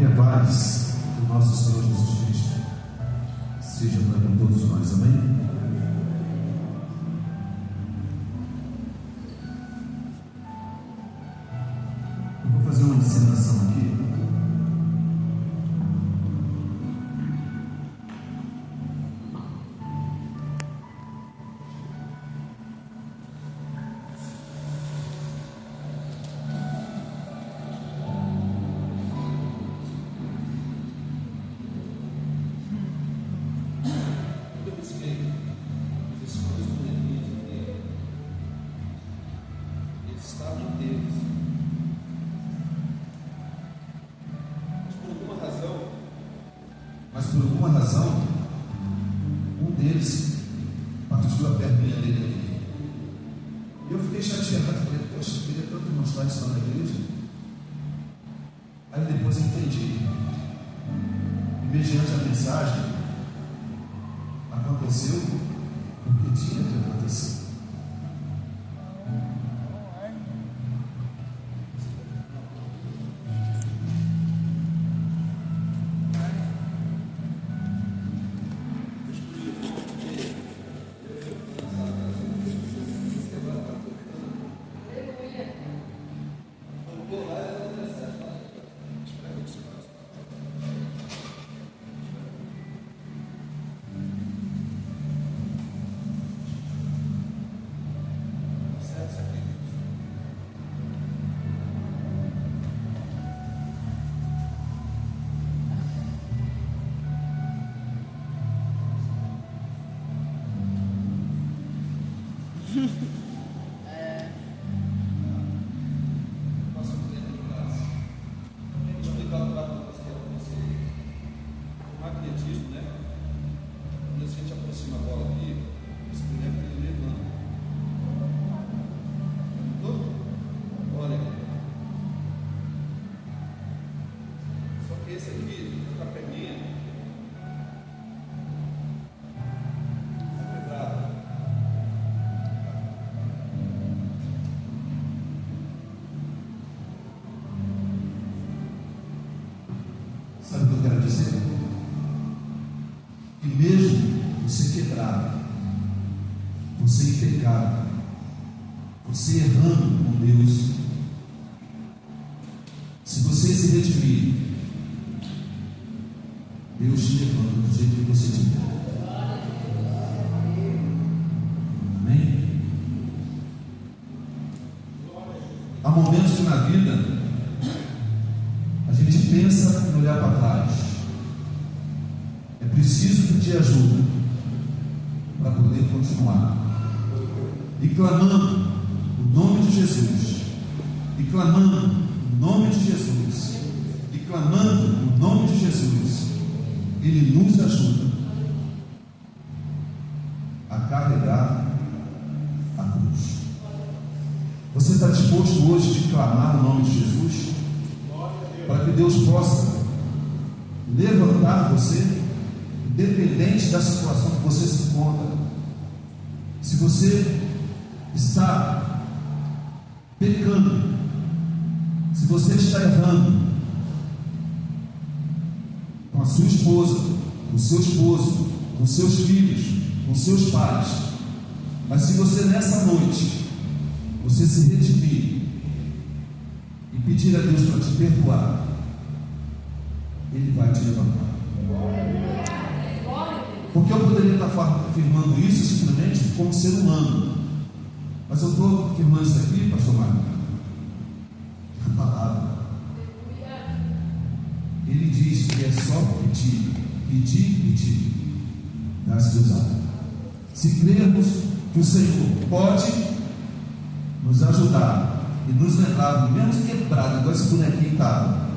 que a paz do nosso Senhor Jesus Cristo seja para todos nós, amém? Eu vou fazer uma encenação aqui. Mas por alguma razão, um deles partiu a perninha dele aqui. E eu fiquei chateado, falei, poxa, eu queria tanto mostrar isso na igreja. Aí depois eu entendi. E mediante a mensagem, aconteceu o que tinha que acontecer. Sabe o que eu quero dizer? Que mesmo você quebrado, você em pecado, você errando com Deus, se você se redimir, Deus te levanta do jeito que você tiver. Amém? Há momentos que na vida a gente pensa em olhar para trás. É preciso pedir ajuda para poder continuar. E clamando o nome de Jesus. E clamando o nome de Jesus. E clamando o nome de Jesus. Ele nos ajuda a carregar a cruz. Você está disposto hoje de clamar o nome de Jesus? Para que Deus possa levantar você, independente da situação que você se encontra. Se você está pecando, se você está errando com a sua esposa, com o seu esposo, com seus filhos, com seus pais, mas se você nessa noite você se redimir e pedir a Deus para te perdoar, Ele vai te levantar. Porque eu poderia estar afirmando isso simplesmente como ser humano, mas eu estou afirmando isso aqui, pastor Mário, a palavra. Ele diz que é só pedir, pedir, pedir, dá-se usar. Se crermos que o Senhor pode nos ajudar e nos lembrar, menos quebrado, igual esse bonequinho estava,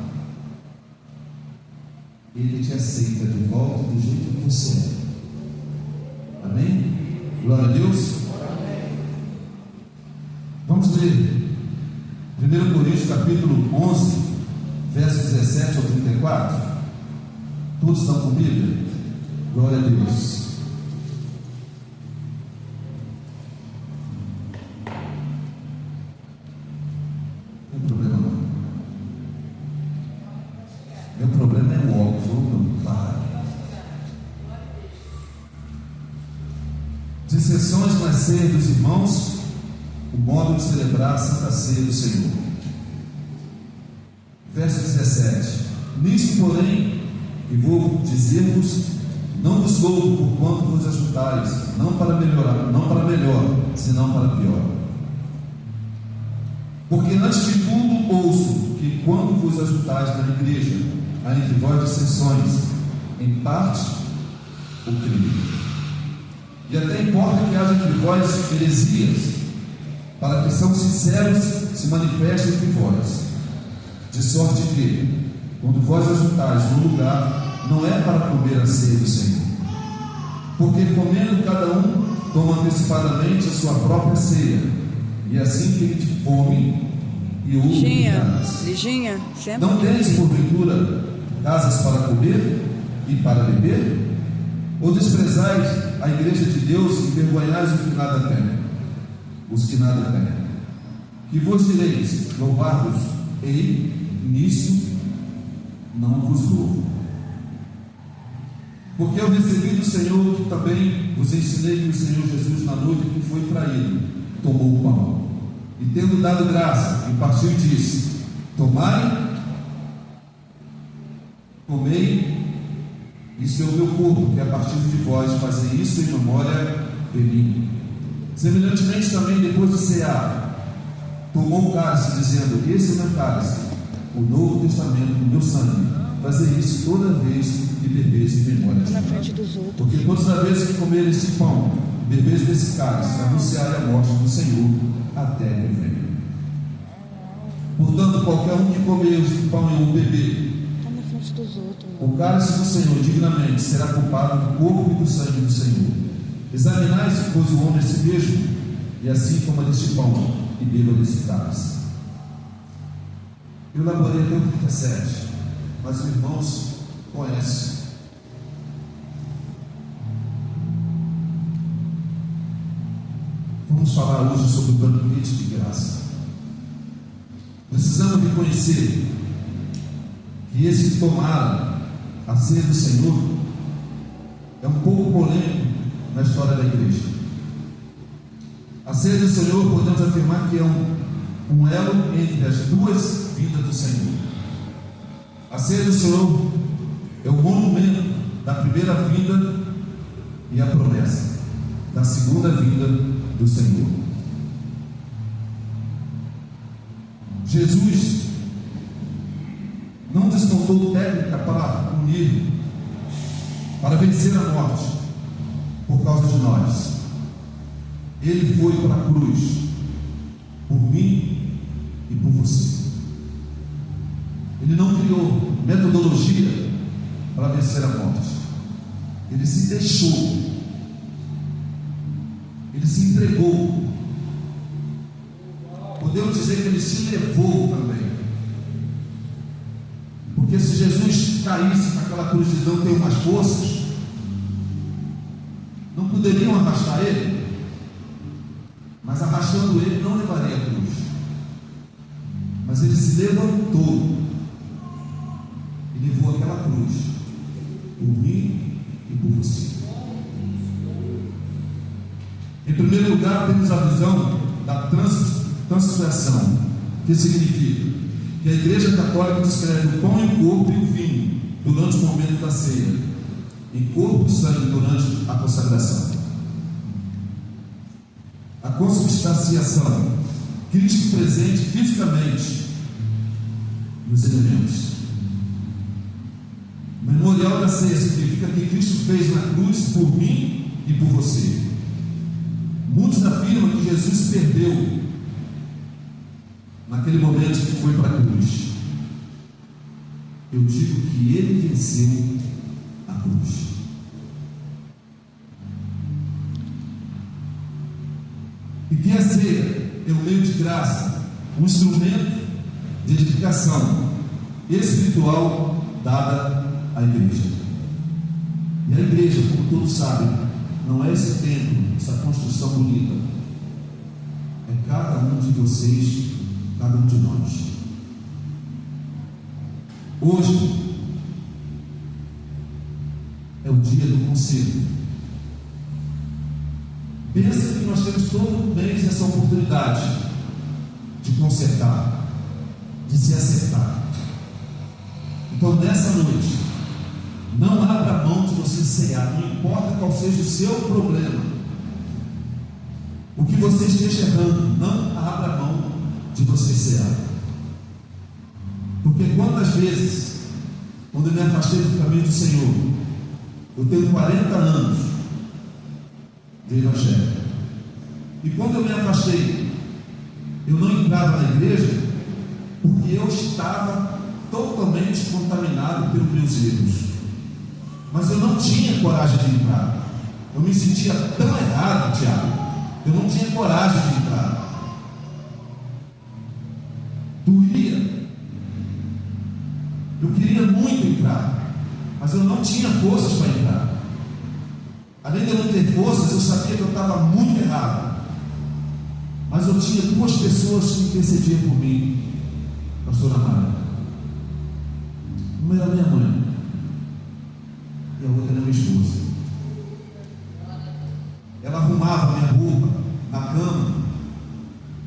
Ele te aceita de volta do jeito que você é. Amém? Glória a Deus. Vamos ler 1 Coríntios capítulo 11, versos 17 ao 34. Todos estão com Bíblia? Glória a Deus. Não tem problema não. Meu problema é o óbvio, meu pai. Dissensões na ceia dos irmãos, o modo de celebrar a Santa Ceia do Senhor. Verso 17: Nisto, porém, e vou dizer-vos, não vos louvo por quanto vos ajuntais, não para melhor, senão para pior. Porque antes de tudo ouço que quando vos ajuntais na igreja, há entre vós dissensões, em parte o crime. E até importa que haja entre vós heresias, para que são sinceros se manifestem entre vós. De sorte que, quando vós ajuntais no lugar, não é para comer a ceia do Senhor. Porque comendo cada um, toma antecipadamente a sua própria ceia, e assim tem fome e outro Liginha, não tendes porventura casas para comer e para beber? Ou desprezais a igreja de Deus e envergonhais os que nada têm? Que vos direis, louvar-vos, e nisso não vos louvo. Porque eu recebi do Senhor que também vos ensinei que o Senhor Jesus, na noite que foi traído, tomou o pão, e tendo dado graça, e partiu, disse: Tomai, comei, isso é o meu corpo, que a partir de vós fazei isso em memória de mim. Semelhantemente também, depois de cear, tomou o cálice, dizendo: Esse é o meu cálice, o novo testamento do meu sangue. Fazei isso toda vez que bebeis em memória de mim. Porque todas as vezes que comereis este pão, bebeis desse cálice, anunciarei a morte do Senhor até que venha. Portanto, qualquer um que comer este pão e o beber o cálice do Senhor dignamente será culpado do corpo e do sangue do Senhor. Examinai-se, pois, o homem a si mesmo, e assim coma deste pão e beba desse cálice. Eu elaborei até o 37, mas os irmãos conhecem. Vamos falar hoje sobre o banquete de graça. Precisamos reconhecer que esse que tomaram a ceia do Senhor é um pouco polêmico na história da igreja. A ceia do Senhor, podemos afirmar que é um elo entre as duas vindas do Senhor. A ceia do Senhor é o monumento da primeira vinda e a promessa da segunda vinda do Senhor. Jesus não desmontou técnica para unir, para vencer a morte por causa de nós. Ele foi para a cruz por mim e por você. Ele não criou metodologia para vencer a morte. Ele se deixou, ele se entregou. Podemos dizer que ele se levou também. Porque se Jesus caísse naquela cruz de não ter mais forças, não poderiam arrastar ele, mas arrastando ele não levaria a cruz. Mas ele se levantou e levou aquela cruz por mim e por você. Em primeiro lugar, temos a visão da transubstanciação, que significa que a Igreja Católica descreve o pão e o corpo e o vinho durante o momento da ceia, em corpo e sangue durante a consagração. A consubstanciação, Cristo presente fisicamente nos elementos. O memorial da ceia significa que Cristo fez na cruz por mim e por você. Muitos afirmam que Jesus perdeu naquele momento que foi para a cruz. Eu digo que ele venceu a cruz. E que a ceia é um meio de graça, um instrumento de edificação espiritual dada à igreja. E a igreja, como todos sabem, não é esse templo, essa construção bonita. É cada um de vocês, cada um de nós. Hoje, é o dia do conselho. Pensa que nós temos todo mês essa oportunidade de consertar, de se acertar. Então, nessa noite, não abra mão de você cear, não importa qual seja o seu problema, o que você esteja errando, não abra mão de você cear. Porque quantas vezes, quando eu me afastei do caminho do Senhor, eu tenho 40 anos de evangelho, e quando eu me afastei, eu não entrava na igreja, porque eu estava totalmente contaminado pelos meus erros, mas eu não tinha coragem de entrar. Eu me sentia tão errado, Tiago, eu não tinha coragem de entrar. Doía. Eu queria muito entrar, mas eu não tinha forças para entrar. Além de eu não ter forças, eu sabia que eu estava muito errado. Mas eu tinha duas pessoas que intercediam por mim, pastora Mara. Uma era minha mãe, e a outra era minha esposa. Ela arrumava minha roupa na cama,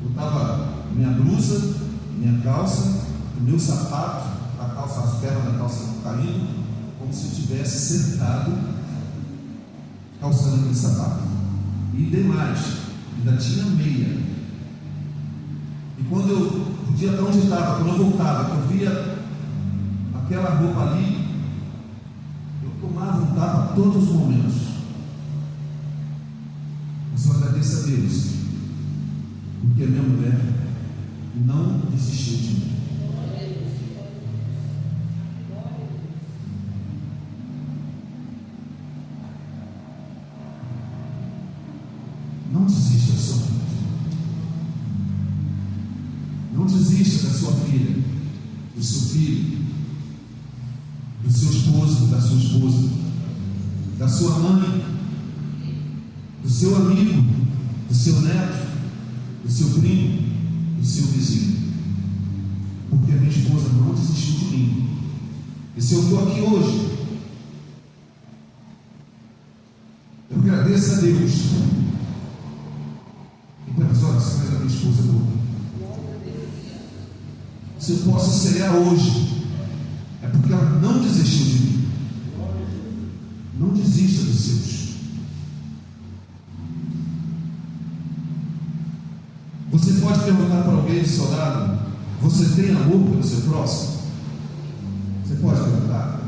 botava minha blusa, minha calça, o meu sapato, a calça, as pernas da calça caindo, como se eu tivesse sentado calçando aquele sapato. E demais, ainda tinha meia. E quando eu podia estar onde estava, quando eu voltava, eu via aquela roupa ali, eu tomava um tapa a todos os momentos. Eu só agradeço a Deus, porque a minha mulher não desistiu de mim. Não desista da sua vida. Não desista da sua filha, do seu filho, do seu esposo, da sua esposa, da sua mãe, do seu amigo, do seu neto, do seu primo, do seu vizinho. Porque a minha esposa não desistiu de mim. E se eu estou aqui hoje, eu agradeço a Deus e pelas orações da minha esposa boa. Se eu posso cear hoje, é porque ela não desistiu de mim. Não desista dos seus. Você pode perguntar para alguém do seu lado: você tem amor pelo seu próximo? Você pode perguntar.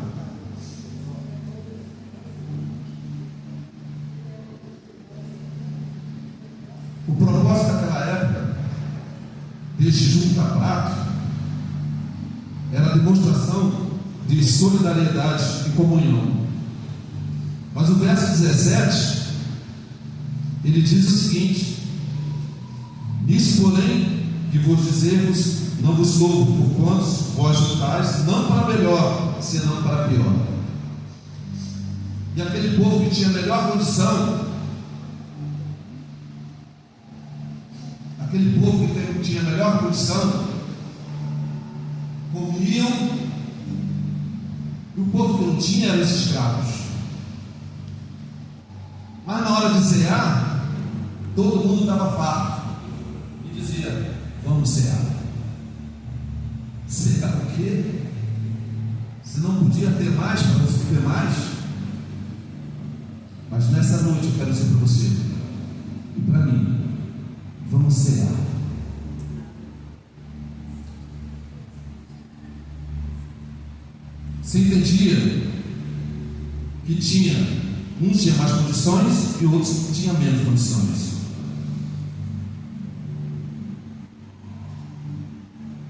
O propósito daquela época deste junta-prato era a demonstração de solidariedade e comunhão. Mas o verso 17 ele diz o seguinte: nisso, porém, que vos dizemos, não vos louvo, porquanto vós juntais, não para melhor, senão para pior. E aquele povo que tinha melhor condição, aquele povo que tinha melhor condição, comiam, e o povo que não tinha eram os escravos. Mas na hora de cear, todo mundo estava farto e dizia: vamos cear. Cear o quê? Se não podia ter mais para você ter mais. Mas nessa noite eu quero dizer para você e para mim: vamos cear. Você entendia que uns tinham mais condições e outros tinham menos condições.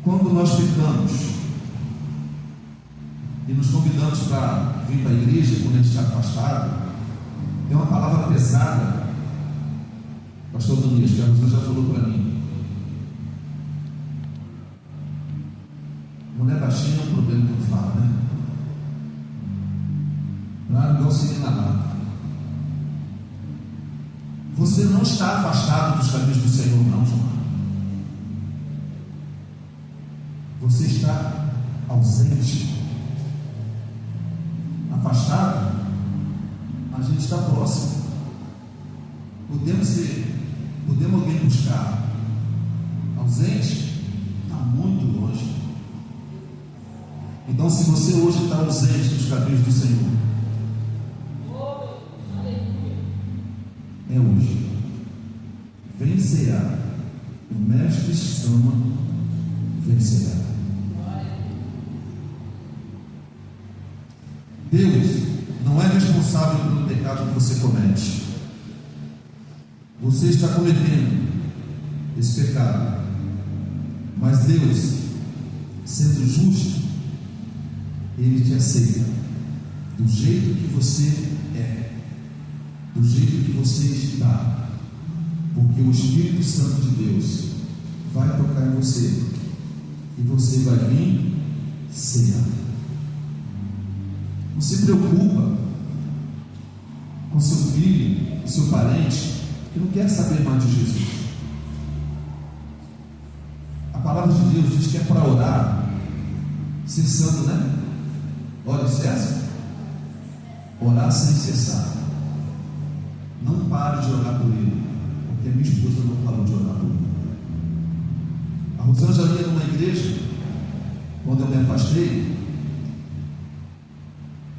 Quando nós pecamos e nos convidamos para vir para a igreja, quando a gente está afastado, tem uma palavra pesada. Pastor Daniel, que a Rosa já falou para mim. Mulher baixinha é um problema que eu falo, né? Claro, igual se na lata. Você não está afastado dos caminhos do Senhor, não, João. Você está ausente. Afastado gente está próximo. Podemos alguém buscar ausente? Está muito longe. Então, se você hoje está ausente dos caminhos do Senhor, é hoje. Vem cear. O Mestre chama, vem cear. Deus não é responsável pelo pecado que você comete. Você está cometendo esse pecado, mas Deus, sendo justo, Ele te aceita do jeito que você é, do jeito que você está, porque o Espírito Santo de Deus vai tocar em você e você vai vir cear. Não se preocupa com seu filho, seu parente que não quer saber mais de Jesus. A palavra de Deus diz que é para orar cessando, né? Ora e cessa? Orar sem cessar. Não pare de orar por ele, porque a minha esposa não parou de orar por ele. A Rosângela ia numa igreja, quando eu me afastei,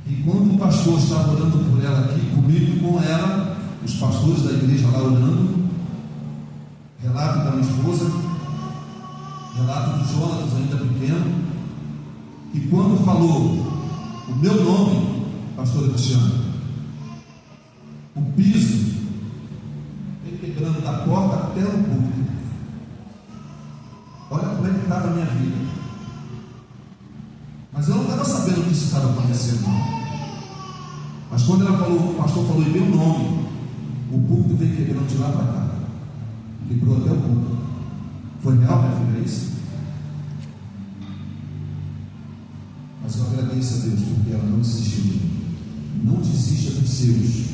e quando o pastor estava orando por ela aqui, comigo e com ela, os pastores da igreja lá orando, relato da minha esposa, relato do Jonas ainda pequeno, e quando falou o meu nome, pastor Cristiano, o piso veio quebrando da porta até o púlpito. Olha como é que estava a minha vida. Mas eu não estava sabendo que isso estava acontecendo, não. Mas quando ela falou, o pastor falou em meu nome, o púlpito veio quebrando de lá para cá. Quebrou até o púlpito. Foi real, minha filha, é isso? Mas eu agradeço a Deus porque ela não desistiu de mim. Não desista dos seus.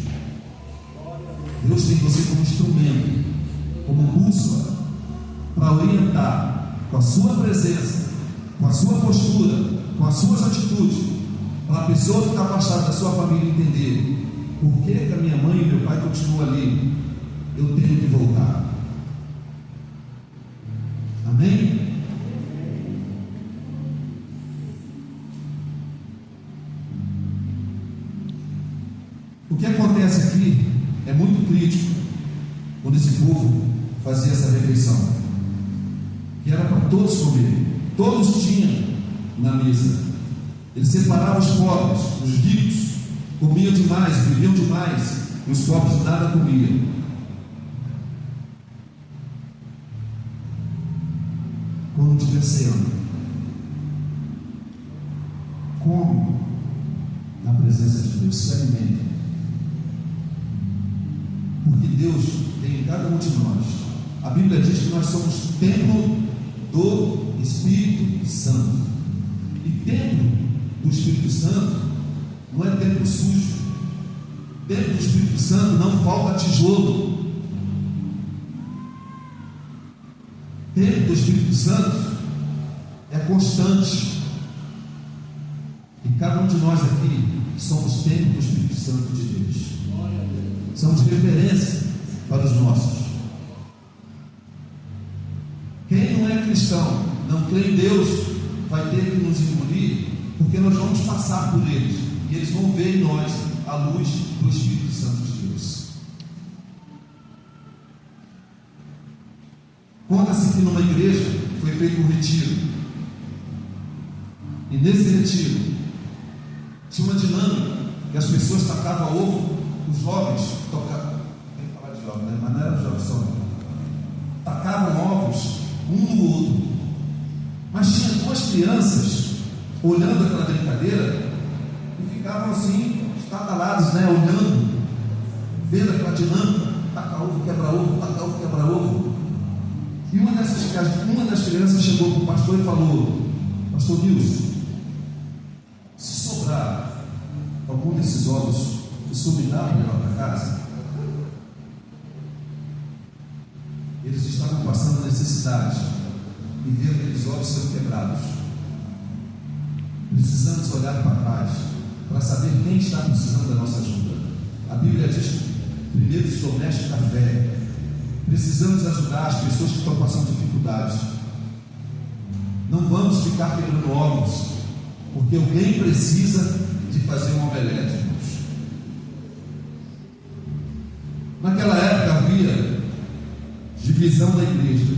Deus tem você como instrumento, como bússola, para orientar com a sua presença, com a sua postura, com as suas atitudes, para a pessoa que está afastada da sua família entender por que a minha mãe e meu pai continuam ali. Eu tenho que voltar. Amém? O que acontece aqui é muito crítico quando esse povo fazia essa refeição, que era para todos comerem. Todos tinham na mesa. Ele separava os pobres, os ricos comiam demais, bebiam demais, e os pobres nada comiam. Quando estiver ceando, come na presença de Deus, se alimente, porque Deus tem em cada um de nós. A Bíblia diz que nós somos templo do Espírito Santo. E templo do Espírito Santo não é templo sujo. Templo do Espírito Santo não falta tijolo. Templo do Espírito Santo é constante. E cada um de nós aqui somos templo do Espírito Santo de Deus. Somos referência para os nossos. Quem não é cristão, não crê em Deus, vai ter que nos engolir, porque nós vamos passar por eles, e eles vão ver em nós a luz do Espírito Santo de Deus. Conta-se que numa igreja foi feito um retiro, e nesse retiro tinha uma dinâmica que as pessoas tacavam ovo, os jovens tocavam, tem que falar de jovem, né? Mas não era jovem só, tacavam ovos um no outro, mas tinha duas crianças olhando aquela brincadeira e ficavam assim, estatalados, né? Olhando, vendo aquela dinâmica, taca ovo, quebra ovo, taca ovo, quebra ovo. E uma das crianças chegou para o pastor e falou: Pastor Nilson, se sobrar algum desses ovos, o senhor me dá melhor para casa? Eles estavam passando necessidade e vendo aqueles ovos sendo quebrados. Precisamos olhar para trás para saber quem está precisando da nossa ajuda. A Bíblia diz, primeiros domésticos da fé. Precisamos ajudar as pessoas que estão passando dificuldades. Não vamos ficar quebrando ovos, porque alguém precisa de fazer um omelete, irmãos. Naquela época havia divisão da igreja.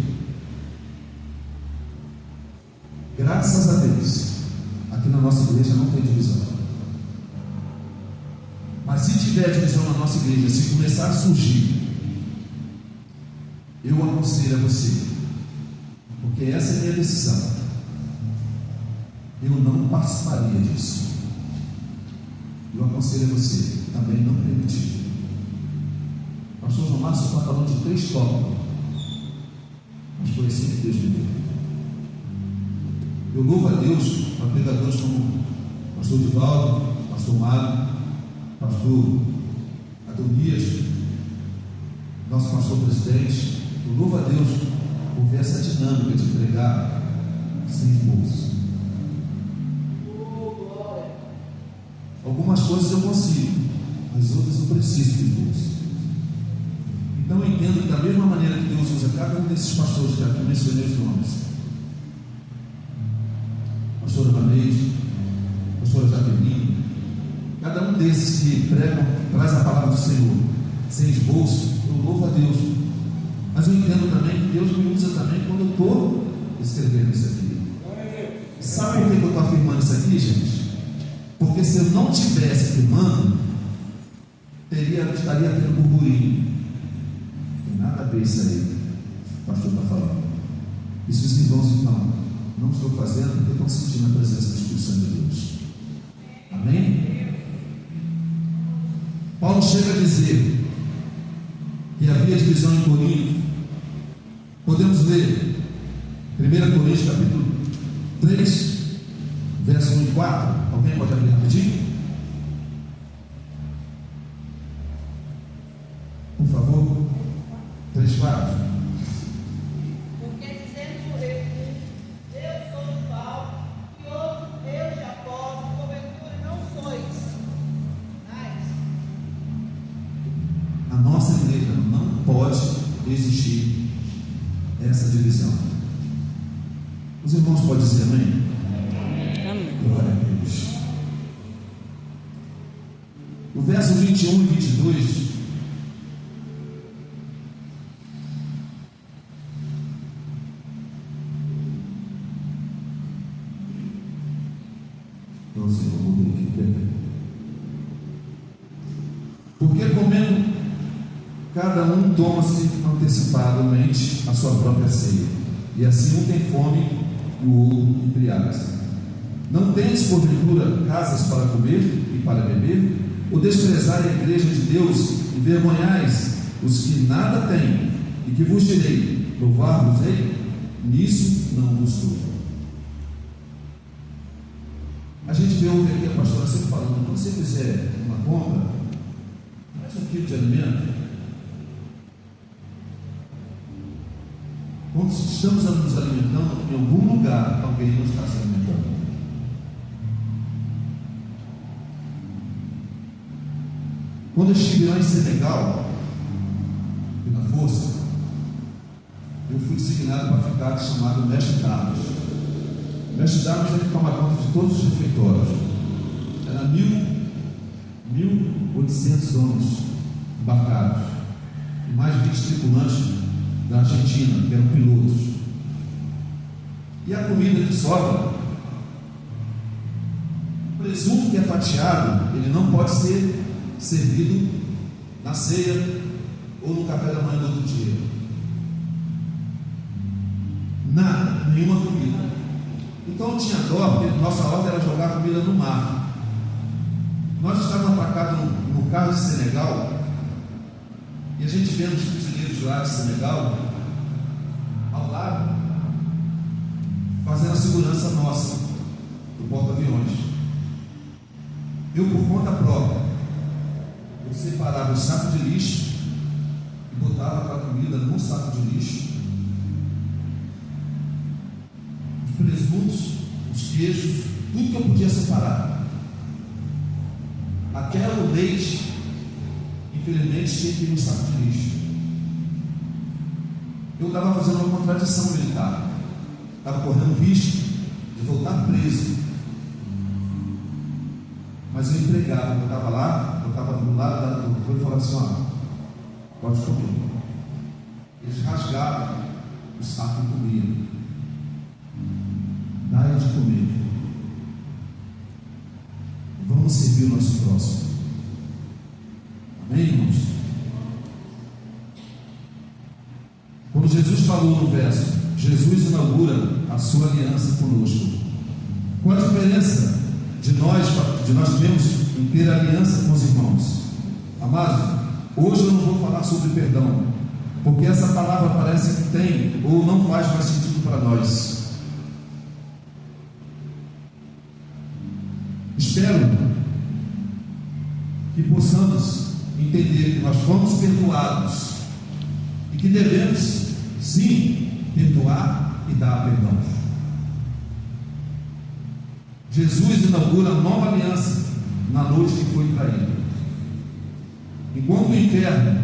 Graças a Deus, aqui na nossa igreja não tem divisão. Mas se tiver divisão na nossa igreja, se começar a surgir, eu aconselho a você, porque essa é a minha decisão. Eu não participaria disso. Eu aconselho a você também não permitir. O pastor João Márcio está falando de 3 tópicos, mas foi assim que Deus me deu. Eu louvo a Deus para pregadores como pastor Divaldo, pastor Mário, pastor Adonias, nosso pastor presidente. Eu louvo a Deus por ver essa dinâmica de pregar sem esforço. Algumas coisas eu consigo, as outras eu preciso de esforço. Então eu entendo que da mesma maneira que Deus usa cada um desses pastores que aqui mencionei os nomes, pastora Vanessa, pastora Jaqueline, cada um desses que pregam, traz a palavra do Senhor sem esboço, eu louvo a Deus. Mas eu entendo também que Deus me usa também quando eu estou escrevendo isso aqui. Sabe por que eu estou afirmando isso aqui, gente? Porque se eu não estivesse afirmando, estaria tendo burburinho. Não tem nada a ver isso aí que o pastor está falando. Isso os irmãos então não estou fazendo porque estão sentindo a presença do Espírito Santo de Deus. Amém? Paulo chega a dizer que havia divisão em Corinto. Podemos ler 1 Coríntios capítulo 3, verso 1 e 4. Alguém pode abrir rapidinho? Por favor. 3, 4. Porque dizendo eu sou de Paulo, e outro eu de Apolo, porventura não sois. A nossa igreja não pode existir essa divisão. Os irmãos podem dizer amém? Amém. Glória a Deus. O verso 21 e 22. Porque comendo, cada um toma-se antecipadamente a sua própria ceia, e assim um tem fome e o outro embriaga-se. Não tendes porventura casas para comer e para beber? Ou desprezai a igreja de Deus e vergonhais os que nada têm, e que vos direi, louvar-vos-ei? Nisso não vos louvo. A gente ouve aqui a pastora sempre falando, quando você fizer uma compra, faz 1 quilo de alimento. Quando estamos nos alimentando, em algum lugar alguém não está se alimentando. Quando eu estive lá em Senegal, na força, eu fui designado para ficar chamado mestre d'armas. O mestre d'armas é que toma conta de todos os refeitórios. Era 1.800 homens embarcados e mais 20 tripulantes da Argentina, que eram pilotos. E a comida que sobra, o presunto que é fatiado, ele não pode ser servido na ceia ou no café da manhã do outro dia. Nada, nenhuma comida. Então eu tinha dó, porque nossa ordem era jogar a comida no mar. Nós estávamos atracados no carro de Senegal, e a gente vendo os fuzileiros lá de Senegal ao lado, fazendo a segurança nossa do porta-aviões. Eu, por conta própria, eu separava o saco de lixo e botava a comida num saco de lixo, os presuntos, os queijos, tudo que eu podia separar, até o leite infelizmente tinha que ir no saco de lixo. Eu estava fazendo uma contradição militar, estava correndo risco de voltar preso, mas eu entregava. Eu estava lá, eu estava do lado do povo e falava assim: pode comer. Eles rasgavam o saco e comiam. Dai de comer. Vamos servir o nosso próximo. Amém, irmãos? Quando Jesus falou no verso, Jesus inaugura a sua aliança conosco. Qual a diferença de nós termos em ter aliança com os irmãos? Amados, hoje eu não vou falar sobre perdão, porque essa palavra parece que tem ou não faz mais sentido para nós. Espero que possamos entender que nós fomos perdoados e que devemos sim perdoar e dar perdão. Jesus inaugura a nova aliança na noite que foi traído. Enquanto o inferno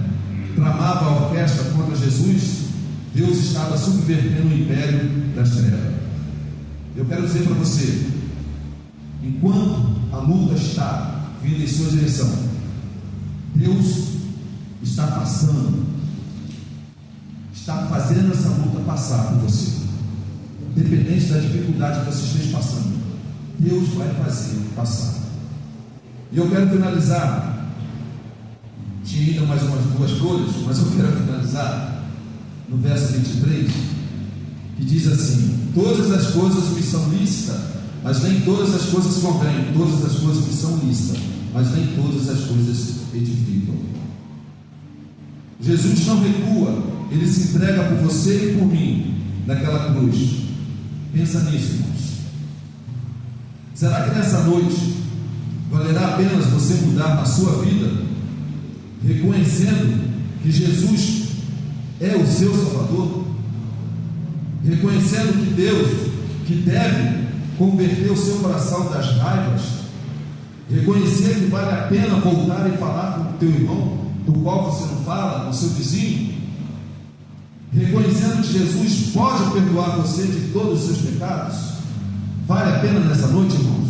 tramava a orquestra contra Jesus, Deus estava subvertendo o império das trevas. Eu quero dizer para você, enquanto a luta está vindo em sua direção, Deus está passando, está fazendo essa luta passar por você. Independente da dificuldade que você esteja passando, Deus vai fazer passar. E eu quero finalizar. Tinha ainda mais umas 2 folhas, mas eu quero finalizar no verso 23, que diz assim: todas as coisas me são lícitas, mas nem todas as coisas convêm. Todas as coisas me são lícitas, mas nem todas as coisas edificam. Jesus não recua, Ele se entrega por você e por mim naquela cruz. Pensa nisso, irmãos. Será que nessa noite valerá a pena você mudar na sua vida, reconhecendo que Jesus é o seu Salvador, reconhecendo que Deus, que deve converter o seu coração das raivas, reconhecer que vale a pena voltar e falar com o teu irmão, do qual você não fala, com o seu vizinho, reconhecendo que Jesus pode perdoar você de todos os seus pecados? Vale a pena nessa noite, irmãos?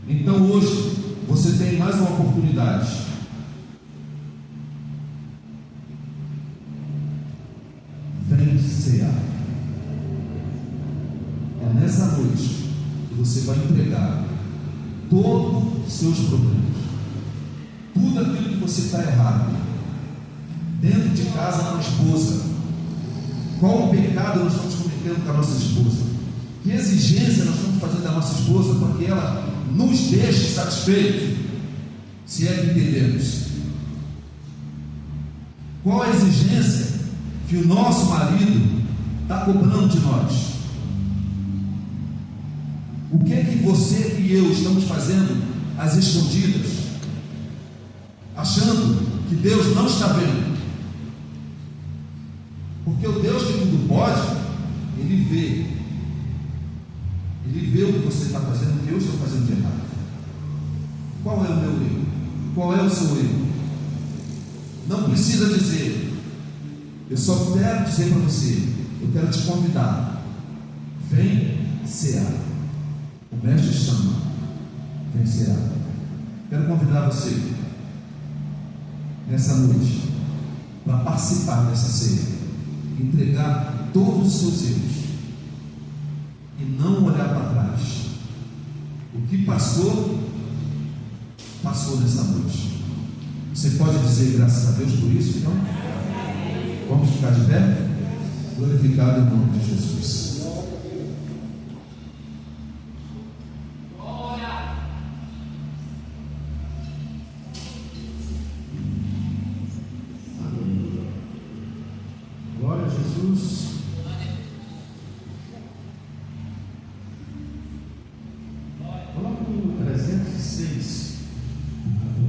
Então hoje você tem mais uma oportunidade. Vem cear. É nessa noite que você vai entregar todos os seus problemas, tudo aquilo que você está errado, dentro de casa com a esposa. Qual o pecado nós estamos cometendo com a nossa esposa? Que exigência nós estamos fazendo da nossa esposa para que ela nos deixe satisfeitos, se é que entendemos? Qual a exigência que o nosso marido está cobrando de nós? O que é que você e eu estamos fazendo às escondidas, achando que Deus não está vendo? Porque o Deus que tudo pode, Ele vê. Ele vê o que você está fazendo, o que eu estou fazendo de errado. Qual é o meu erro? Qual é o seu erro? Não precisa dizer. Eu só quero dizer para você, eu quero te convidar. Vem cear. O mestre chama. Vem cear. Quero convidar você nessa noite para participar dessa ceia, entregar todos os seus erros e não olhar para trás. O que passou nessa noite. Você pode dizer graças a Deus por isso, então? Vamos ficar de pé? Glorificado em nome de Jesus. Glória a Jesus.